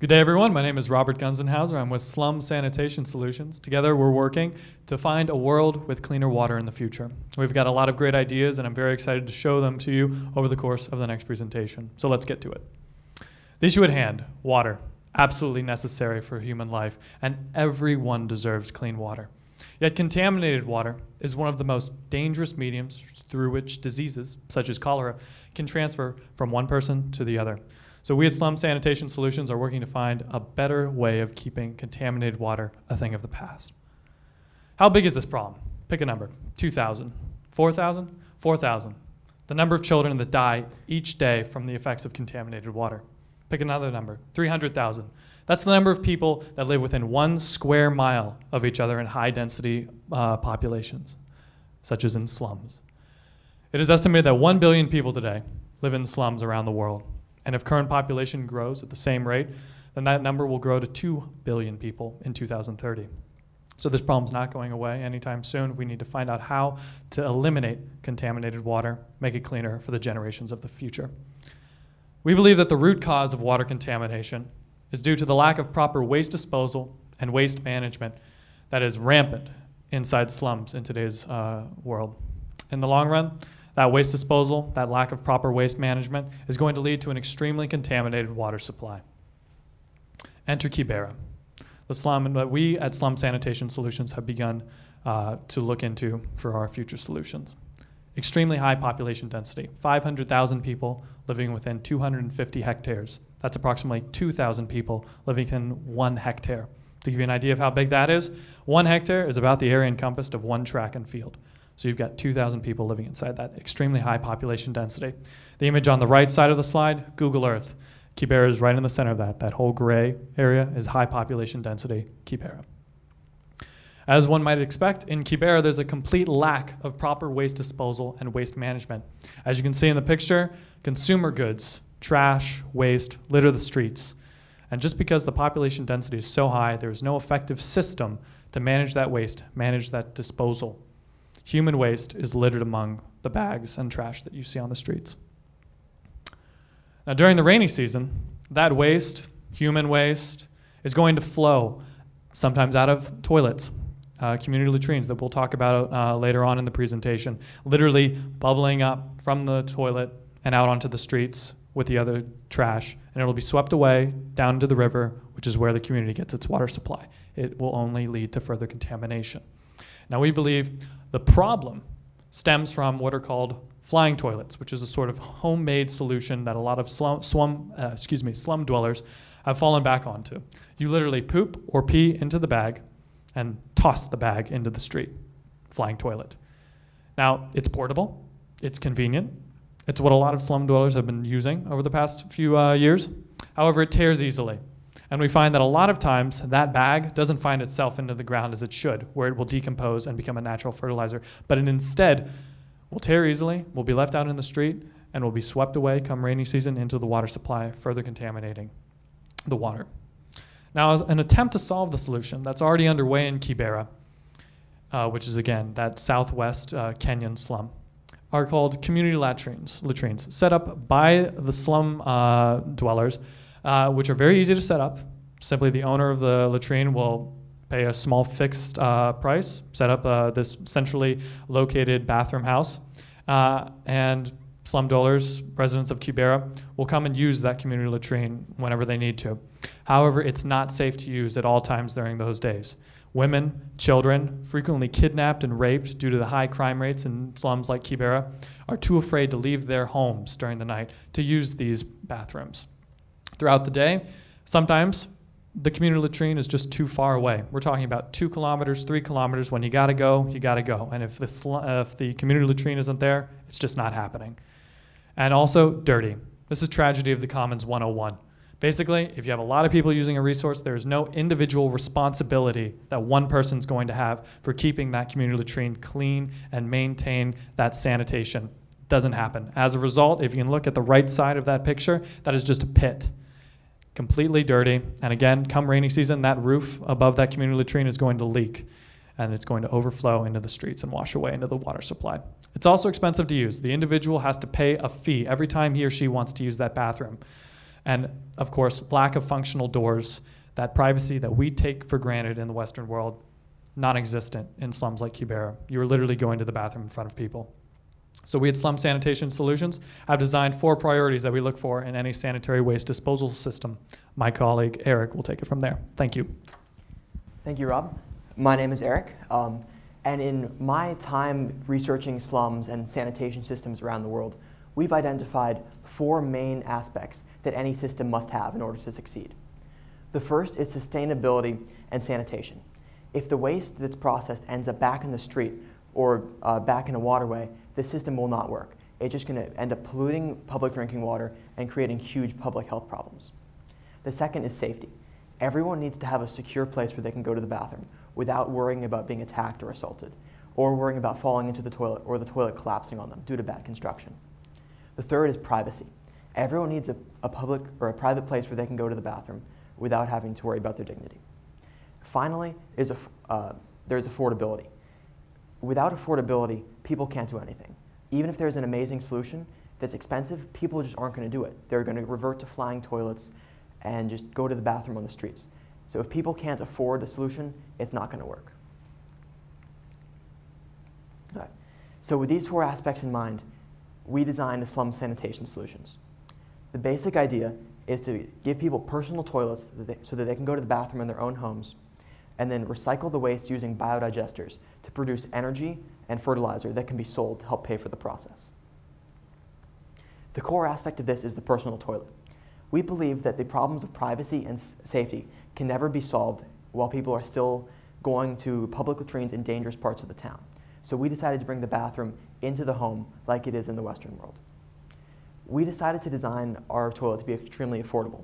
Good day, everyone. My name is Robert Gunzenhauser. I'm with Slum Sanitation Solutions. Together, we're working to find a world with cleaner water in the future. We've got a lot of great ideas, and I'm very excited to show them to you over the course of the next presentation. So let's get to it. The issue at hand, water, absolutely necessary for human life, and everyone deserves clean water. Yet contaminated water is one of the most dangerous mediums through which diseases, such as cholera, can transfer from one person to the other. So we at Slum Sanitation Solutions are working to find a better way of keeping contaminated water a thing of the past. How big is this problem? Pick a number. 2,000, 4,000, 4,000. The number of children that die each day from the effects of contaminated water. Pick another number. 300,000. That's the number of people that live within 1 square mile of each other in high-density populations, such as in slums. It is estimated that 1 billion people today live in slums around the world. And if current population grows at the same rate, then that number will grow to 2 billion people in 2030. So this problem's not going away anytime soon. We need to find out how to eliminate contaminated water, make it cleaner for the generations of the future. We believe that the root cause of water contamination is due to the lack of proper waste disposal and waste management that is rampant inside slums in today's world. In the long run, that waste disposal, that lack of proper waste management, is going to lead to an extremely contaminated water supply. Enter Kibera, the slum that we at Slum Sanitation Solutions have begun to look into for our future solutions. Extremely high population density, 500,000 people living within 250 hectares. That's approximately 2,000 people living in 1 hectare. To give you an idea of how big that is, 1 hectare is about the area encompassed of 1 track and field. So you've got 2,000 people living inside that extremely high population density. The image on the right side of the slide, Google Earth. Kibera is right in the center of that. That whole gray area is high population density, Kibera. As one might expect, in Kibera there's a complete lack of proper waste disposal and waste management. As you can see in the picture, consumer goods, trash, waste litter the streets. And just because the population density is so high, there's no effective system to manage that waste, manage that disposal. Human waste is littered among the bags and trash that you see on the streets. Now, during the rainy season, that waste, human waste, is going to flow, sometimes out of toilets, community latrines that we'll talk about later on in the presentation, literally bubbling up from the toilet and out onto the streets with the other trash, and it'll be swept away down to the river, which is where the community gets its water supply. It will only lead to further contamination. Now, we believe the problem stems from what are called flying toilets, which is a sort of homemade solution that a lot of slum dwellers have fallen back onto. You literally poop or pee into the bag and toss the bag into the street. Flying toilet. Now, it's portable, it's convenient, it's what a lot of slum dwellers have been using over the past few years. However, it tears easily. And we find that a lot of times that bag doesn't find itself into the ground as it should, where it will decompose and become a natural fertilizer. But it instead will tear easily, will be left out in the street, and will be swept away come rainy season into the water supply, further contaminating the water. Now, as an attempt to solve the solution that's already underway in Kibera, which is again that southwest Kenyan slum, are called community latrines set up by the slum dwellers, which are very easy to set up. Simply the owner of the latrine will pay a small fixed price, set up this centrally located bathroom house, and slum dwellers, residents of Kibera, will come and use that community latrine whenever they need to. However, it's not safe to use at all times during those days. Women, children, frequently kidnapped and raped due to the high crime rates in slums like Kibera, are too afraid to leave their homes during the night to use these bathrooms. Throughout the day, sometimes the community latrine is just too far away. We're talking about 2 kilometers, 3 kilometers. When you gotta go, you gotta go. And if the community latrine isn't there, it's just not happening. And also dirty. This is tragedy of the commons 101. Basically, if you have a lot of people using a resource, there is no individual responsibility that one person's going to have for keeping that community latrine clean and maintain that sanitation. It doesn't happen. As a result, if you can look at the right side of that picture, that is just a pit. Completely dirty, and again, come rainy season, that roof above that community latrine is going to leak, and it's going to overflow into the streets and wash away into the water supply. It's also expensive to use. The individual has to pay a fee every time he or she wants to use that bathroom. And of course, lack of functional doors, that privacy that we take for granted in the Western world, non-existent in slums like Kibera. You're literally going to the bathroom in front of people. So we at Slum Sanitation Solutions have designed 4 priorities that we look for in any sanitary waste disposal system. My colleague Eric will take it from there. Thank you. Thank you, Rob. My name is Eric, and in my time researching slums and sanitation systems around the world, we've identified 4 main aspects that any system must have in order to succeed. The first is sustainability and sanitation. If the waste that's processed ends up back in the street or back in a waterway, the system will not work. It's just going to end up polluting public drinking water and creating huge public health problems. The second is safety. Everyone needs to have a secure place where they can go to the bathroom without worrying about being attacked or assaulted, or worrying about falling into the toilet or the toilet collapsing on them due to bad construction. The third is privacy. Everyone needs a public or a private place where they can go to the bathroom without having to worry about their dignity. Finally, there's affordability. Without affordability, people can't do anything. Even if there's an amazing solution that's expensive, people just aren't going to do it. They're going to revert to flying toilets and just go to the bathroom on the streets. So if people can't afford a solution, it's not going to work. All right. So with these 4 aspects in mind, we designed the Slum Sanitation Solutions. The basic idea is to give people personal toilets so that they can go to the bathroom in their own homes, and then recycle the waste using biodigesters to produce energy and fertilizer that can be sold to help pay for the process. The core aspect of this is the personal toilet. We believe that the problems of privacy and safety can never be solved while people are still going to public latrines in dangerous parts of the town. So we decided to bring the bathroom into the home like it is in the Western world. We decided to design our toilet to be extremely affordable.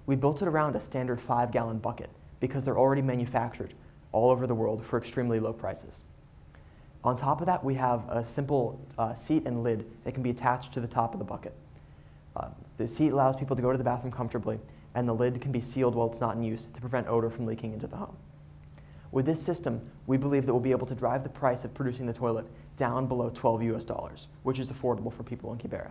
We built it around a standard 5-gallon bucket because they're already manufactured all over the world for extremely low prices. On top of that, we have a simple seat and lid that can be attached to the top of the bucket. The seat allows people to go to the bathroom comfortably, and the lid can be sealed while it's not in use to prevent odor from leaking into the home. With this system, we believe that we'll be able to drive the price of producing the toilet down below $12 US, which is affordable for people in Kibera.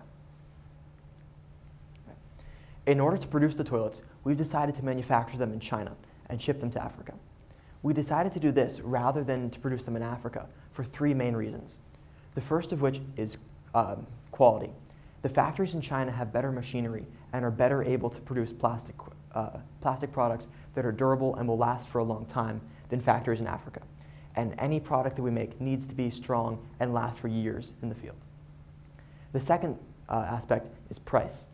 In order to produce the toilets, we've decided to manufacture them in China and ship them to Africa. We decided to do this rather than to produce them in Africa for 3 main reasons. The first of which is quality. The factories in China have better machinery and are better able to produce plastic products that are durable and will last for a long time than factories in Africa. And any product that we make needs to be strong and last for years in the field. The second aspect is price.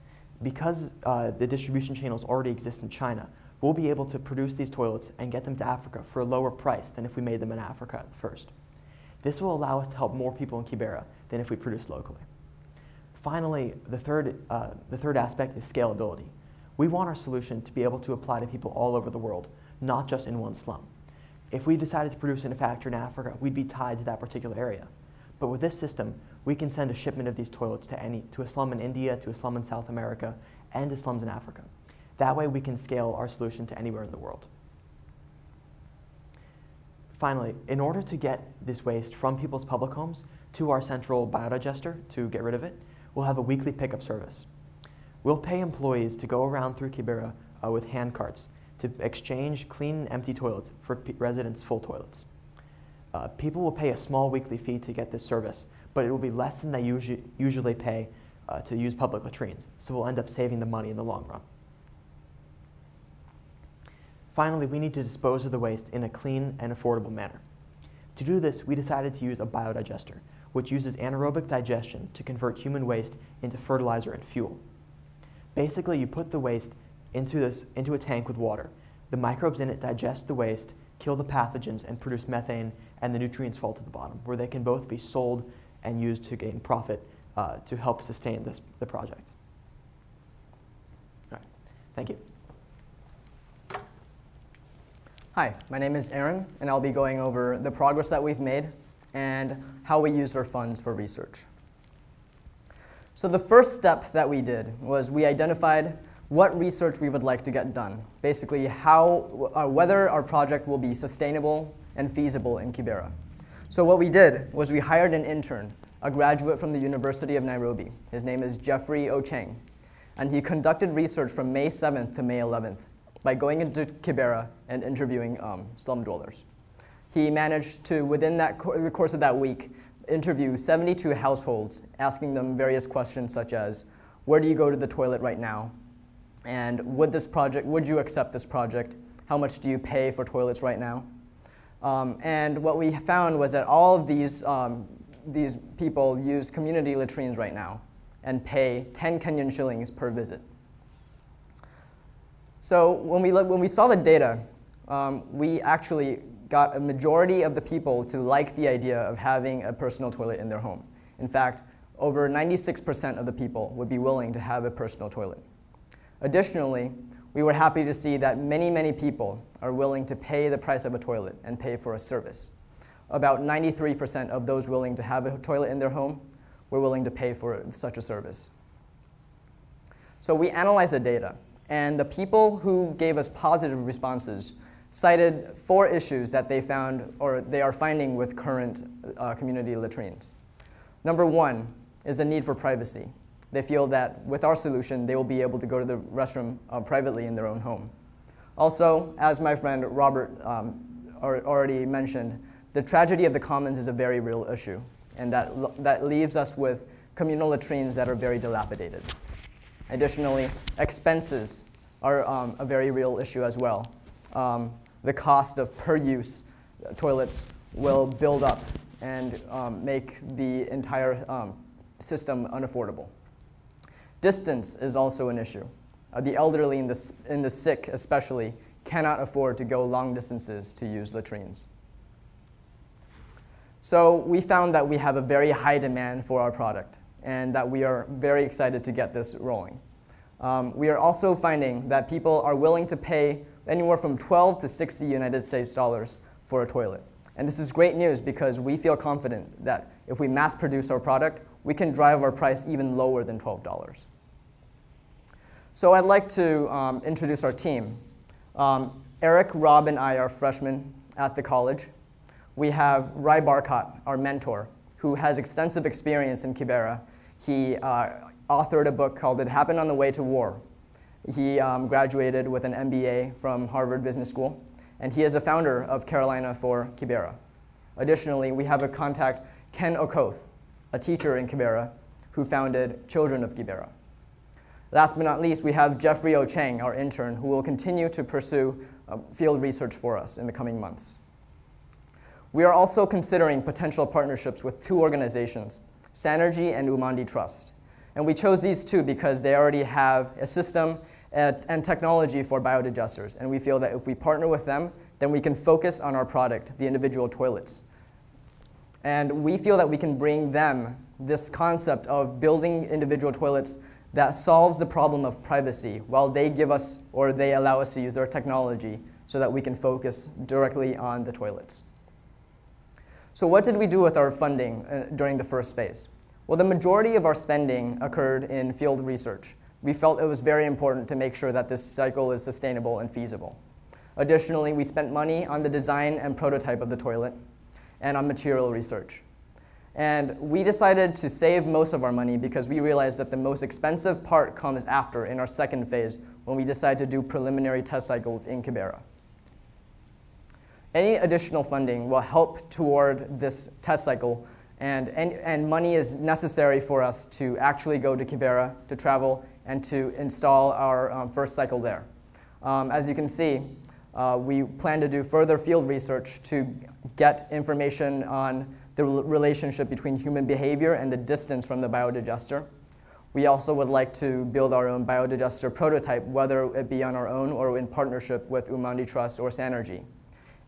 Because the distribution channels already exist in China, we'll be able to produce these toilets and get them to Africa for a lower price than if we made them in Africa at first. This will allow us to help more people in Kibera than if we produced locally. Finally, the third aspect is scalability. We want our solution to be able to apply to people all over the world, not just in one slum. If we decided to produce in a factory in Africa, we'd be tied to that particular area. But with this system, we can send a shipment of these toilets to a slum in India, to a slum in South America, and to slums in Africa. That way we can scale our solution to anywhere in the world. Finally, in order to get this waste from people's public homes to our central biodigester to get rid of it, we'll have a weekly pickup service. We'll pay employees to go around through Kibera with hand carts to exchange clean, empty toilets for residents' full toilets. People will pay a small weekly fee to get this service, but it will be less than they usually pay to use public latrines, so we'll end up saving the money in the long run. Finally, we need to dispose of the waste in a clean and affordable manner. To do this, we decided to use a biodigester, which uses anaerobic digestion to convert human waste into fertilizer and fuel. Basically, you put the waste into a tank with water. The microbes in it digest the waste, kill the pathogens, and produce methane, and the nutrients fall to the bottom, where they can both be sold and used to gain profit to help sustain the project. All right. Thank you. Hi, my name is Aaron, and I'll be going over the progress that we've made and how we used our funds for research. So the first step that we did was we identified what research we would like to get done, basically whether our project will be sustainable and feasible in Kibera. So what we did was we hired an intern, a graduate from the University of Nairobi. His name is Jeffrey Ocheng. and he conducted research from May 7th to May 11th by going into Kibera and interviewing slum dwellers. He managed to, within the course of that week, interview 72 households, asking them various questions such as, where do you go to the toilet right now? And would you accept this project? How much do you pay for toilets right now? And what we found was that all of these people use community latrines right now and pay 10 Kenyan shillings per visit. So when we saw the data, we actually got a majority of the people to like the idea of having a personal toilet in their home. In fact, over 96% of the people would be willing to have a personal toilet. Additionally, we were happy to see that many people are willing to pay the price of a toilet and pay for a service. About 93% of those willing to have a toilet in their home were willing to pay for such a service. So we analyzed the data, and the people who gave us positive responses cited 4 issues that they found or they are finding with current community latrines. Number 1 is the need for privacy. They feel that with our solution, they will be able to go to the restroom privately in their own home. Also, as my friend Robert already mentioned, the tragedy of the commons is a very real issue, and that leaves us with communal latrines that are very dilapidated. Additionally, expenses are a very real issue as well. The cost of per-use toilets will build up and make the entire system unaffordable. Distance is also an issue. The elderly and the sick especially cannot afford to go long distances to use latrines. So we found that we have a very high demand for our product and that we are very excited to get this rolling. We are also finding that people are willing to pay anywhere from 12 to 60 United States dollars for a toilet. And this is great news because we feel confident that if we mass produce our product, we can drive our price even lower than $12. So I'd like to introduce our team. Eric, Rob, and I are freshmen at the college. We have Rai Barkat, our mentor, who has extensive experience in Kibera. He authored a book called It Happened on the Way to War. He graduated with an MBA from Harvard Business School, and he is a founder of Carolina for Kibera. Additionally, we have a contact, Ken Okoth, a teacher in Kibera, who founded Children of Kibera. Last but not least, we have Jeffrey O. Chang, our intern, who will continue to pursue field research for us in the coming months. We are also considering potential partnerships with 2 organizations, Sanergy and Umandi Trust. And we chose these 2 because they already have a system and technology for biodigesters. And we feel that if we partner with them, then we can focus on our product, the individual toilets. And we feel that we can bring them this concept of building individual toilets that solves the problem of privacy while they give us or they allow us to use their technology so that we can focus directly on the toilets. So what did we do with our funding during the first phase? Well, the majority of our spending occurred in field research. We felt it was very important to make sure that this cycle is sustainable and feasible. Additionally, we spent money on the design and prototype of the toilet and on material research. And we decided to save most of our money because we realized that the most expensive part comes after in our second phase when we decide to do preliminary test cycles in Kibera. Any additional funding will help toward this test cycle, and money is necessary for us to actually go to Kibera, to travel, and to install our first cycle there. As you can see, we plan to do further field research to get information on the relationship between human behavior and the distance from the biodigester. We also would like to build our own biodigester prototype, whether it be on our own or in partnership with Umandi Trust or Sanergy.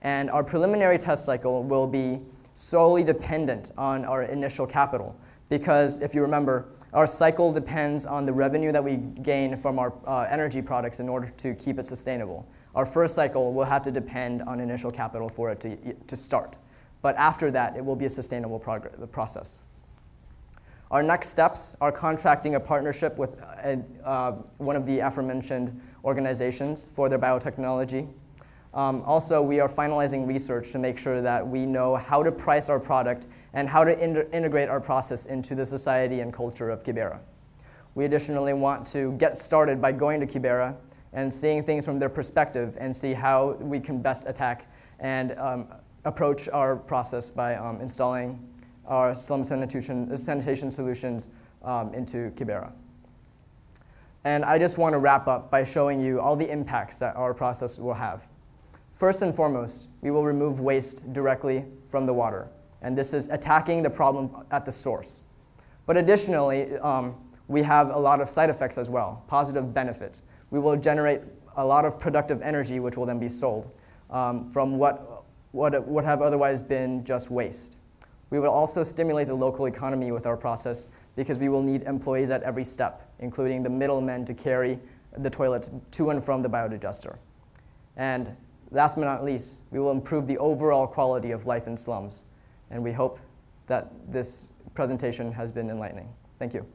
And our preliminary test cycle will be solely dependent on our initial capital, because if you remember, our cycle depends on the revenue that we gain from our energy products in order to keep it sustainable. Our first cycle will have to depend on initial capital for it to start. But after that, it will be a sustainable process. Our next steps are contracting a partnership with one of the aforementioned organizations for their biotechnology. Also, we are finalizing research to make sure that we know how to price our product and how to integrate our process into the society and culture of Kibera. We additionally want to get started by going to Kibera and seeing things from their perspective and see how we can best attack and approach our process by installing our slum sanitation solutions into Kibera. And I just want to wrap up by showing you all the impacts that our process will have. First and foremost, we will remove waste directly from the water, and this is attacking the problem at the source. But additionally, we have a lot of side effects as well, positive benefits. We will generate a lot of productive energy, which will then be sold from what have otherwise been just waste. We will also stimulate the local economy with our process because we will need employees at every step, including the middlemen to carry the toilets to and from the biodigester. And last but not least, we will improve the overall quality of life in slums. And we hope that this presentation has been enlightening. Thank you.